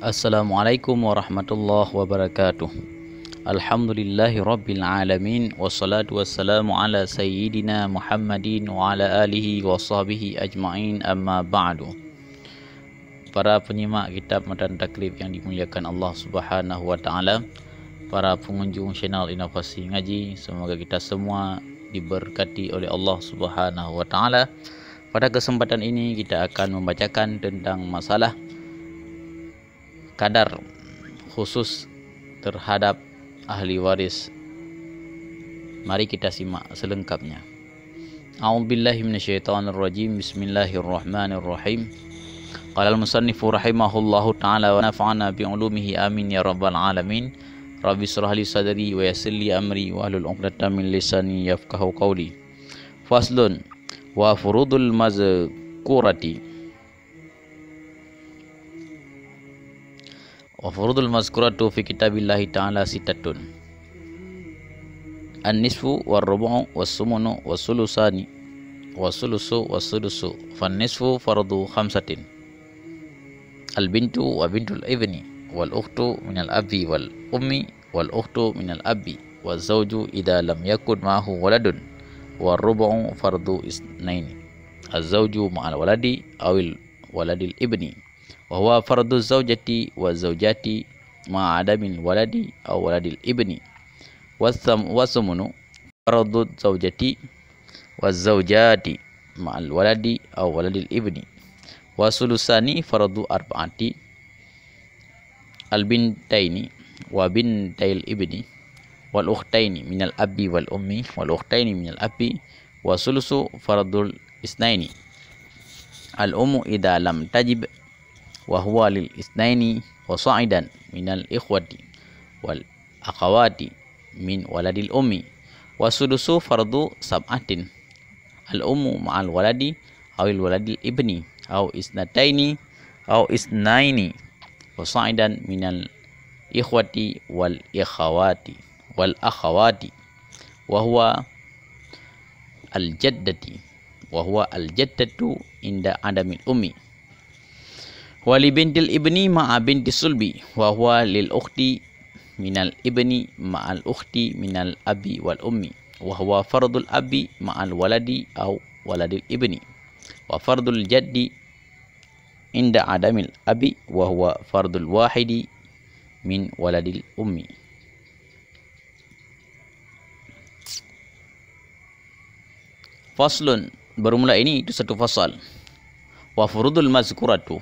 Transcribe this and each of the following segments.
Assalamualaikum warahmatullahi wabarakatuh. Alhamdulillahi rabbil alamin. Wassalatu wassalamu ala sayyidina Muhammadin wa ala alihi wa sahbihi ajma'in, amma ba'du. Para penyimak kitab Matan Takrib yang dimuliakan Allah Subhanahu wa taala, para pengunjung channel Inovasi Ngaji, semoga kita semua diberkati oleh Allah Subhanahu wa taala. Pada kesempatan ini kita akan membacakan tentang masalah kadar khusus terhadap ahli waris. Mari kita simak selengkapnya. A'udzubillahi minasyaitonirrajim. Bismillahirrahmanirrahim. Qala al-musannifu rahimahullahu ta'ala wa nafa'ana bi'ulumihi amin ya rabbal alamin. Rabbi shrah li sadri wa yassir li amri wa hlul 'uqdatam min lisani yafqahu qawli. Faslun wa furudul mazkurati. Wa furudul mazkuratu fi kitabillahi ta'ala sitatun. An-nisfu war-rubu'u was-sumunu was-sulusani was-sulusu was-sudusu. Fan-nisfu fardu khamsatin. Al-bintu wa bintul ibni wal-ukhtu minal abi wal ummi wal-ukhtu minal abi waz-zawju idza lam yakun ma'ahu waladun. War-rubu'u fardu isnaini. Az-zawju ma'al waladi awil waladil ibni. Wa huwa fardu zawjati wa zawjati ma'adamin waladi aw waladil ibni. Wasumunu fardu zawjati wa zawjati ma'al waladi aw waladil ibni. Wasulusani fardu arba'ati al-bintaini wa bintail ibni wal ukhtaini minal abi wal ummi wal ukhtaini minal abi. Wasulusu fardul isnaini al ummu idza lam tajib wa huwa lil isnaini wa sa'idan minal ikhwati wal akhawati min waladil ummi. Wasudusu fardu sab'atin al ummu ma'al waladi awil waladil ibni aw isnataini aw isnaini wa sa'idan minal ikhwati wal ikhawati wal akhawati wa huwa al jaddatu inda adamil ummi. Wali bintil ibni ma'a binti sulbi wa huwa lil ukhti minal ibni ma'al ukhti minal abi wal ummi wa huwa fardul abi ma'al waladi aw waladil ibni. Wa fardul jaddi inda adamil abi wa huwa fardul wahidi min waladil ummi. Faslun, bermula ini itu satu fasal. Wa furudul mazkuratu,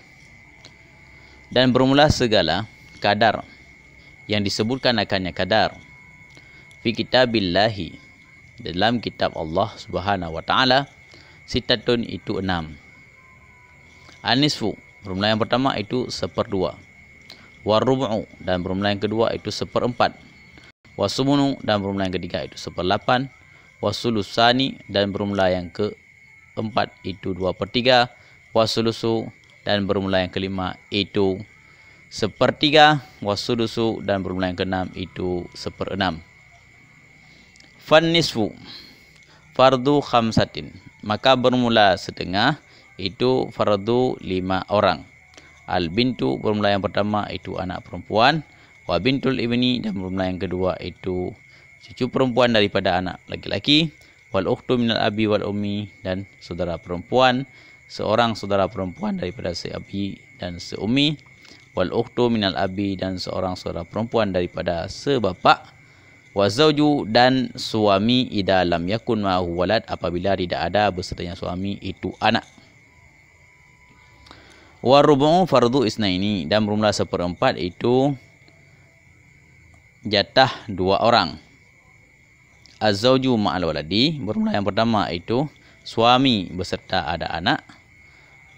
dan bermula segala kadar yang disebutkan akannya kadar fi kitabillahi, dalam kitab Allah Subhanahu wa taala, sitatun itu 6. An-nisfu, bermula yang pertama itu 1/2. War-rubu'u, dan bermula yang kedua itu 1/4. Wasumunu, dan bermula yang ketiga itu 1/8. Wasulusani, dan bermula yang keempat itu 2/3. Wasulusu, dan bermula yang kelima itu 1/3. Wasudusu, dan bermula yang keenam itu 1/6. Fan-nisfu fardu khamsatin, maka bermula setengah itu fardu 5 orang. Al-bintu, bermula yang pertama itu anak perempuan. Wa bintul ibni, dan bermula yang kedua itu cucu perempuan daripada anak laki-laki. Wal ukhtu minal abi wal ummi, dan saudara perempuan, seorang saudara perempuan daripada seabi dan seummi. Wal ukhtu minal abi, dan seorang saudara perempuan daripada sebapa. Wa zawju, dan suami idza lam yakun ma'ahu walad, apabila tidak ada bersertanya suami itu anak. Wa rubu'u fardu isnaini, dan bermula 1/4 itu jatah 2 orang. Az-zawju ma'al waladi, bermula yang pertama itu suami beserta ada anak.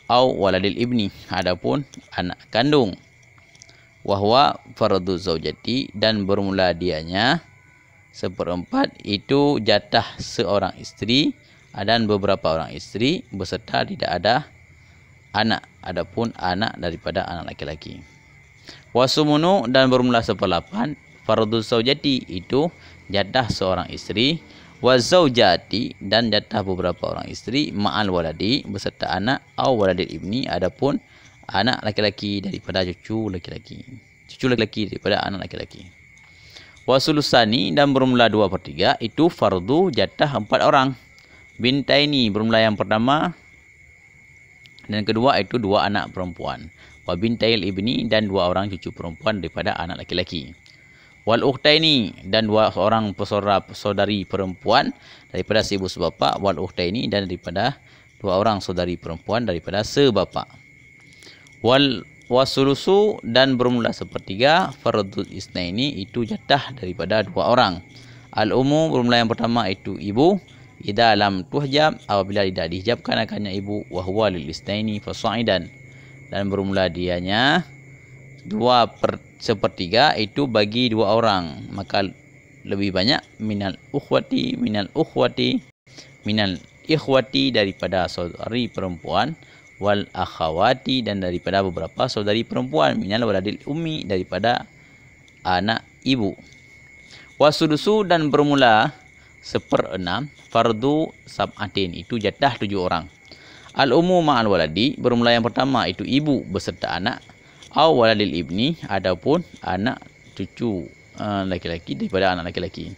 Au waladil ibni, adapun anak kandung. Wa huwa fardu zaujati, dan bermula dianya 1/4 itu jatah seorang istri dan beberapa orang istri beserta tidak ada anak, adapun anak daripada anak laki-laki. Wasumunu, dan bermula 1/8 fardu zaujati, itu jatah seorang istri. Wazaujati, dan jatah beberapa orang istri. Ma'al waladi, beserta anak. Aw waladil ibni, adapun anak laki-laki daripada cucu laki-laki. Cucu laki-laki daripada anak laki-laki. Wasulusani dan bermula 2/3 itu fardu jatah 4 orang. Bintaini bermula yang pertama dan kedua itu 2 anak perempuan. Wa bintail ibni dan 2 orang cucu perempuan daripada anak laki-laki. Wal ukhtaini dan 2 orang saudari perempuan daripada seibu sebapa. Wal ukhtaini dan daripada 2 orang saudari perempuan daripada sebapa. Wal wasulusu dan bermula 1/3 fardul isnaini itu jatah daripada 2 orang. Al-ummu bermula yang pertama itu ibu. Idza lam tuhjab apabila tidak dihijabkan akannya ibu. Wa huwa lil isnaini fasa'idan dan bermula dianya 2/1 itu bagi 2 orang, maka lebih banyak minal ikhwati daripada saudari perempuan, wal akhawati dan daripada beberapa saudari perempuan, minal waladil ummi daripada anak ibu. Wasudusu dan bermula 1/6 fardu sab'atin itu jatah 7 orang. Al-ummu ma'al waladi bermula yang pertama itu ibu beserta anak. Aw waladil ibni adapun anak cucu laki-laki daripada anak laki-laki.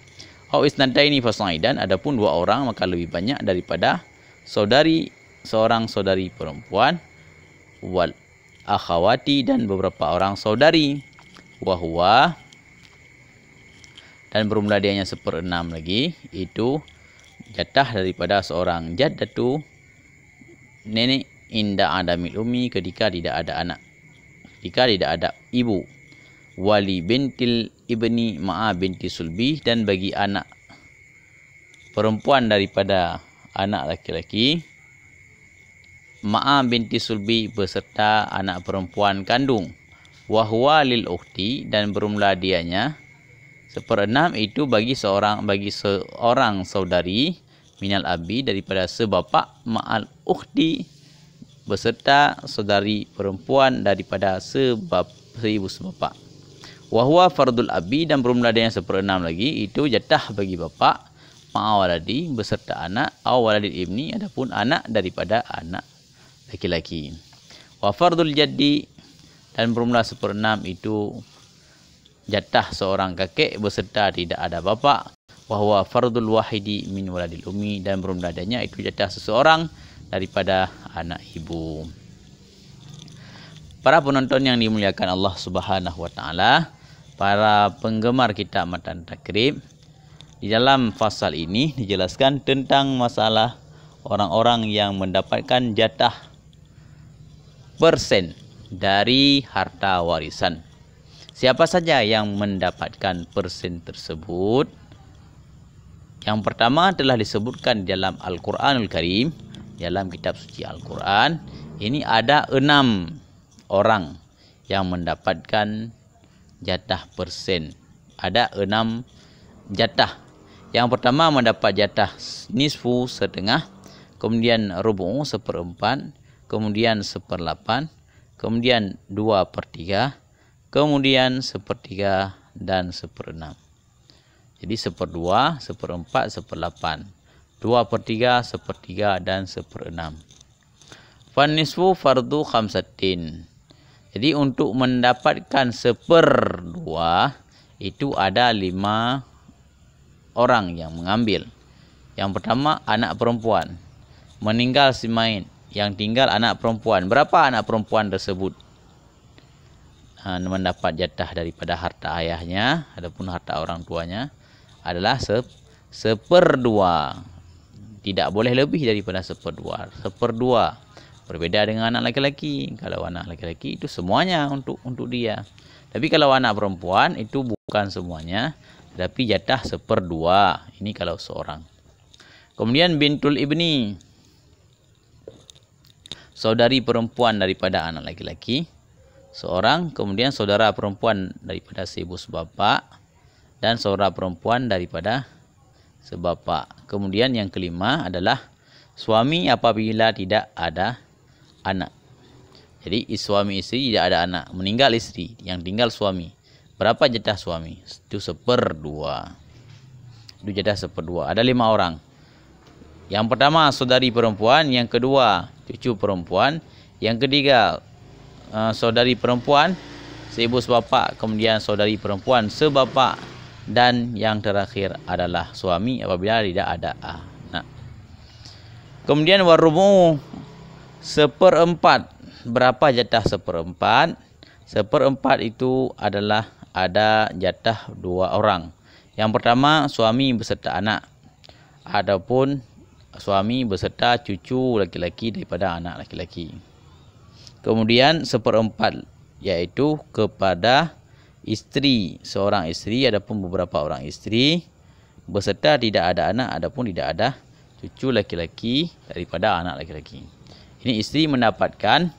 Aw isnataini fasaidan adapun 2 orang maka lebih banyak daripada seorang saudari perempuan, wal akhawati dan beberapa orang saudari, wahwa dan bermula dianya 1/6 lagi itu jatah daripada seorang jaddatu nenek inda adamil ummi ketika tidak ada anak, ketika tidak ada ibu. Wali bintil ibni ma'a binti sulbi dan bagi anak perempuan daripada anak laki-laki ma'a binti sulbi beserta anak perempuan kandung. Wahwa lil ukhti dan bermula dianya 1/6 itu bagi seorang saudari minal abi daripada sebapa ma'al ukhti beserta saudari perempuan daripada seibu sebapa. Wahwa fardul abi dan bermula dianya 1/6 lagi itu jatah bagi bapa ma'awaladi beserta anak awaladil ibni adapun anak daripada anak laki-laki. Wa fardul jaddi dan bermula 1/6 itu jatah seorang kakek beserta tidak ada bapa. Wa huwa fardul wahidi min waladil ummi dan bermula adanya itu jatah seseorang daripada anak ibu. Para penonton yang dimuliakan Allah Subhanahu wa taala, para penggemar kitab Matan Takrib, di dalam fasal ini dijelaskan tentang masalah orang-orang yang mendapatkan jatah persen dari harta warisan. Siapa saja yang mendapatkan persen tersebut? Yang pertama telah disebutkan dalam Al-Quranul Karim, dalam kitab suci Al-Quran. Ini ada 6 orang yang mendapatkan jatah persen. Ada 6 jatah. Yang pertama mendapat jatah nisfu setengah, kemudian rubu 1/4, kemudian 1/8, kemudian 2/3, kemudian 1/3 dan 1/6. Jadi 1/2, 1/4, 1/8, 2/3, 1/3 dan 1/6. Fanisfu fardu khamsatin. Jadi untuk mendapatkan 1/2 itu ada 5 orang yang mengambil. Yang pertama anak perempuan. Meninggal si main, yang tinggal anak perempuan. Berapa anak perempuan tersebut mendapat jatah daripada harta ayahnya adapun harta orang tuanya adalah 1/2. Tidak boleh lebih daripada 1/2. 1/2 berbeda dengan anak laki-laki. Kalau anak laki-laki itu semuanya untuk dia. Tapi kalau anak perempuan itu bukan semuanya, tapi jatah 1/2. Ini kalau seorang. Kemudian bintul ibni, saudari perempuan daripada anak laki-laki seorang, kemudian saudara perempuan daripada seibu sebapa dan saudara perempuan daripada sebapa. Kemudian yang kelima adalah suami apabila tidak ada anak. Jadi suami istri tidak ada anak, meninggal istri, yang tinggal suami. Berapa jatah suami? Itu 1/2. Itu jatah 1/2. Ada 5 orang. Yang pertama saudari perempuan, yang kedua cucu perempuan, yang ketiga saudari perempuan seibu sebapa, kemudian saudari perempuan sebapa, dan yang terakhir adalah suami apabila tidak ada anak. Kemudian warubu seperempat. Berapa jatah seperempat? Seperempat itu adalah ada jatah 2 orang. Yang pertama suami beserta anak. Adapun suami beserta cucu laki-laki daripada anak laki-laki. Kemudian seperempat yaitu kepada isteri, seorang isteri adapun beberapa orang isteri beserta tidak ada anak adapun tidak ada cucu laki-laki daripada anak laki-laki. Ini isteri mendapatkan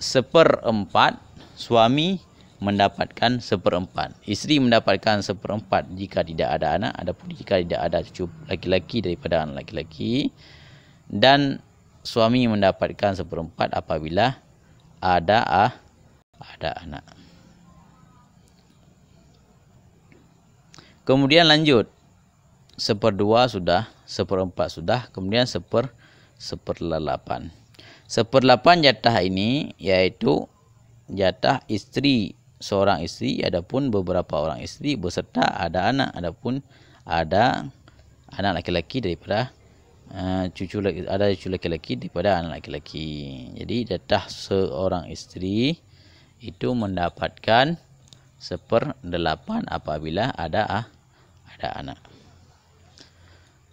seperempat, suami mendapatkan seperempat. Isteri mendapatkan seperempat jika tidak ada anak, adapun jika tidak ada cucu laki-laki daripada anak laki-laki, dan suami mendapatkan seperempat apabila ada anak. Kemudian lanjut, seperdua sudah, seperempat sudah, kemudian seperdelapan. Seperdelapan jatah ini yaitu jatah istri, seorang istri adapun beberapa orang istri beserta ada anak adapun ada anak laki-laki daripada cucu laki-laki daripada anak laki-laki. Jadi jatah seorang istri itu mendapatkan seperdelapan apabila ada anak.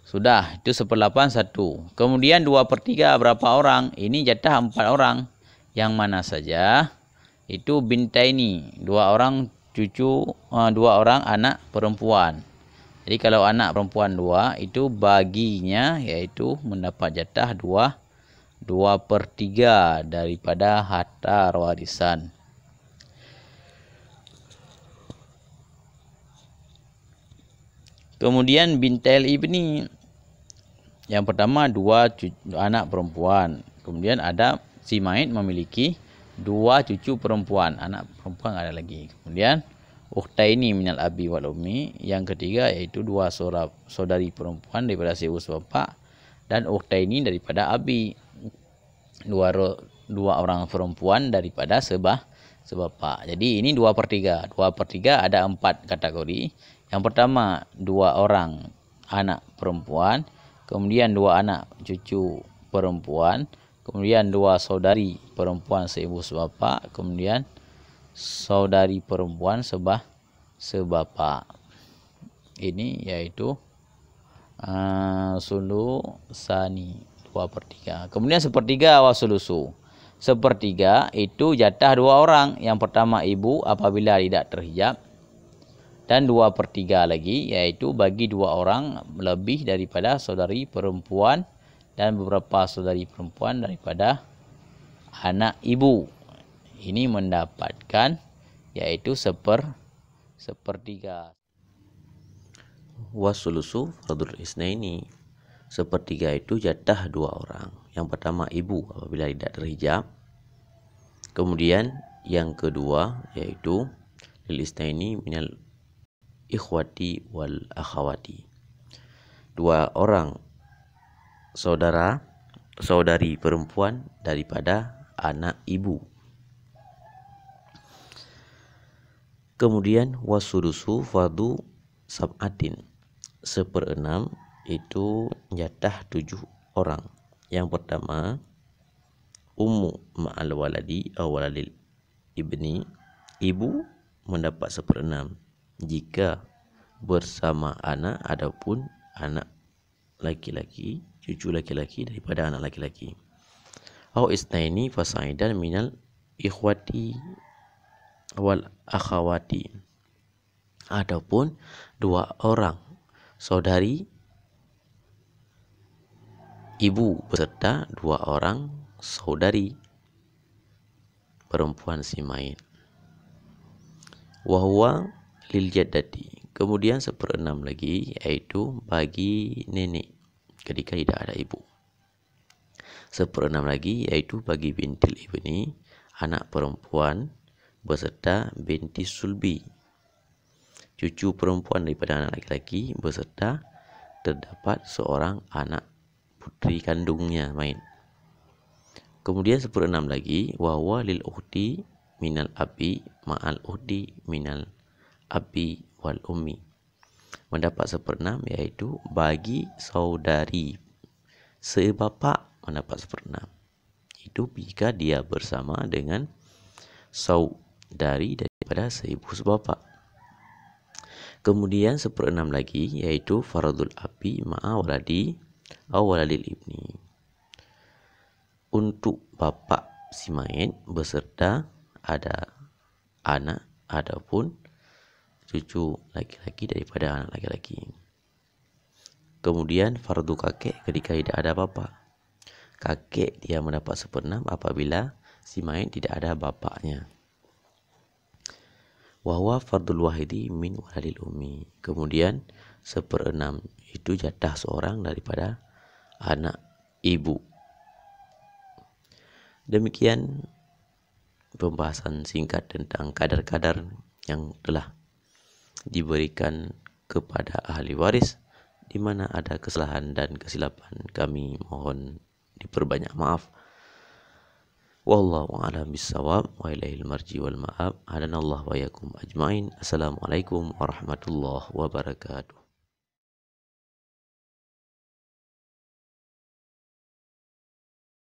Sudah, itu seperdelapan satu. Kemudian 2/3 berapa orang? Ini jatah 4 orang. Yang mana saja? Itu bintaini, 2 orang cucu, 2 orang anak perempuan. Jadi kalau anak perempuan 2 itu baginya yaitu mendapat jatah 2/3 daripada harta warisan. Kemudian bintail ibni, yang pertama 2 anak perempuan. Kemudian ada si mayit memiliki 2 cucu perempuan, anak perempuan ada lagi. Kemudian ukhtaini minal abi wal ummi, yang ketiga yaitu 2 saudari perempuan daripada ibu sebapa dan ukhtaini daripada abi, 2 orang perempuan daripada sebapa. Jadi ini 2/3. 2/3 ada 4 kategori. Yang pertama 2 orang anak perempuan, kemudian 2 anak cucu perempuan, kemudian 2 saudari perempuan seibu sebapa, kemudian saudari perempuan sebapa. Ini yaitu sulusani, 2/3. Kemudian 1/3 wasulusu. 1/3 itu jatah 2 orang. Yang pertama ibu apabila tidak terhijab, dan 2/3 lagi yaitu bagi 2 orang lebih daripada saudari perempuan dan beberapa saudari perempuan daripada anak ibu. Ini mendapatkan yaitu 1/3. Wasulusu fardul isnaini, 1/3 itu jatah 2 orang. Yang pertama ibu apabila tidak terhijab. Kemudian yang kedua yaitu lil isnaini minal ikhwati wal akhawati, 2 orang saudari perempuan daripada anak ibu. Kemudian wasudusu fardu sab'atin, 1/6 itu jatah 7 orang. Yang pertama ummu ma'al waladi aw waladil ibni, ibu mendapat 1/6 jika bersama anak adapun anak laki-laki, cucu laki-laki daripada anak laki-laki. Au isnaini fasaidan minal ikhwati wal akhawati, adapun 2 orang saudari ibu beserta 2 orang saudari perempuan si mayit. Wahwa lil jaddati, kemudian 1/6 lagi yaitu bagi nenek ketika tidak ada ibu. 1/6 lagi yaitu bagi bintil ibni, anak perempuan beserta binti sulbi, cucu perempuan daripada anak laki-laki beserta terdapat seorang anak putri kandungnya main. Kemudian seperenam lagi, wa huwa lil ukhti minal abi ma'al ukhti minal abi wal ummi. Mendapat seperenam yaitu bagi saudari sebapa mendapat seperenam. Itu jika dia bersama dengan saudari daripada seibu sebapa. Kemudian seperenam lagi yaitu faradul abi ma'a waladi aw waladil ibni. Untuk bapak si mayit beserta ada anak ataupun cucu laki-laki daripada anak laki-laki. Kemudian fardu kakek ketika tidak ada bapak. Kakek dia mendapat seperenam apabila si mayit tidak ada bapaknya. Wa huwa fardul wahidi min waladil ummi. Kemudian seperenam itu jatah seorang daripada anak ibu. Demikian pembahasan singkat tentang kadar-kadar yang telah diberikan kepada ahli waris, di mana ada kesalahan dan kesilapan kami mohon diperbanyak maaf. Wallahu a'lam bissawab wa ilaihil marji wal ma'ab. Hadanallahu wa iyyakum ajmain. Assalamualaikum warahmatullahi wabarakatuh.